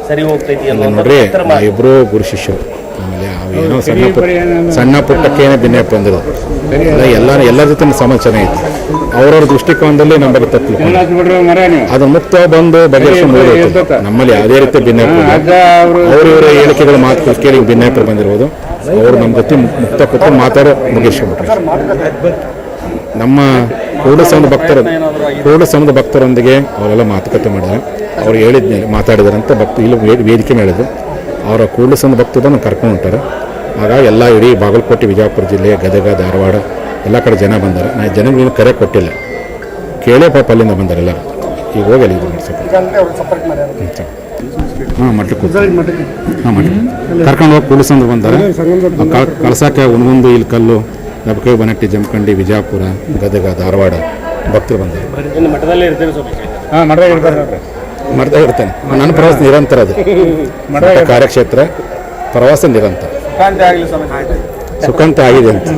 ಸರಿ ಹೋಗ್ತೈತಿ ನೋಡ್ರಿ ಇಬ್ಬರು ಗುರು ಶಿಷ್ಯರು. ಆಮೇಲೆ ಏನೋ ಸಣ್ಣ ಪುಟ್ಟಕ್ಕೇನೆ ಭಿನ್ನಪ್ಪ ಅಂದರು ಎಲ್ಲರ ಜೊತೆ ಸಮಾಚಾರ ಐತಿ. ಅವ್ರವ್ರ ದೃಷ್ಟಿಕೋನದಲ್ಲಿ ನಮ್ಮ ಬಗ್ಗೆ ತಪ್ಪು ಅದು ಮುಕ್ತ ಬಂದು ಬಗೆಹರಿಸ್ಕೊಂಡು ನಮ್ಮಲ್ಲಿ ಯಾವುದೇ ರೀತಿ ಭಿನ್ನಪ್ಪ ಅವರ ಹೇಳಿಕೆಗಳ ಮಾತು ಕೇಳಿ ಭಿನ್ನಪ್ಪ ಬಂದಿರ್ಬೋದು. ಅವರು ನಮ್ಮ ಜೊತೆ ಮುಕ್ತ ಕೂತ್ಕೊಂಡು ಮಾತಾಡೋ ಮುಗಿಸ್ಕೊಂಡ್ಬಿಟ್ರು. ನಮ್ಮ ಕೂಡಲ ಸಂಘದ ಭಕ್ತರೊಂದಿಗೆ ಅವರೆಲ್ಲ ಮಾತುಕತೆ ಮಾಡಿದ್ದಾರೆ. ಅವ್ರು ಹೇಳಿದ್ಮೇಲೆ ಮಾತಾಡಿದಾರಂತ ಇಲ್ಲಿ ವೇದಿಕೆ ಹೇಳಿದ್ರು. ಅವರ ಕೂಡಲ ಸಂಘದ ಭಕ್ತರನ್ನು ಕರ್ಕೊಂಡು ಹೊಂಟಾರೆ. ಹಾಗಾಗಿ ಎಲ್ಲ ಇಡೀ ಬಾಗಲಕೋಟೆ, ವಿಜಯಪುರ ಜಿಲ್ಲೆ, ಗದಗ, ಧಾರವಾಡ ಎಲ್ಲ ಕಡೆ ಜನ ಬಂದಾರೆ. ನಾನು ಜನಗಳಿಗೆ ಕರೆ ಕೊಟ್ಟಿಲ್ಲ, ಕೇಳೇ ಪಾಪ ಅಲ್ಲಿಂದ ಬಂದಾರೆಲ್ಲ. ಈಗ ಹೋಗಿ ಅಲ್ಲಿ ಇದು ಮಾಡ್ಸಕ್ಕೆ ಮಠಕ್ಕೆ ಕರ್ಕೊಂಡು ಹೋಗಿ ಕೂಡಲ ಸಂಘ ಬಂದಾರೆ. ಕಳ್ಸಕ್ಕೆ ಒಂದೊಂದು ಇಲ್ಲಿ ಕಲ್ಲು, ನಬಕೈ, ಬನಟ್ಟಿ, ಜಮಖಂಡಿ, ವಿಜಯಪುರ, ಗದಗ, ಧಾರವಾಡ ಭಕ್ತರು ಬಂದರು. ಮಠದಾಗ ಇರ್ತಾನೆ. ನನ್ನ ಪ್ರವಾಸ ನಿರಂತರ ಅದು ಕಾರ್ಯಕ್ಷೇತ್ರ ಪ್ರವಾಸ ನಿರಂತರ ಸುಖಾಂತ ಆಗಿದೆ ಅಂತ.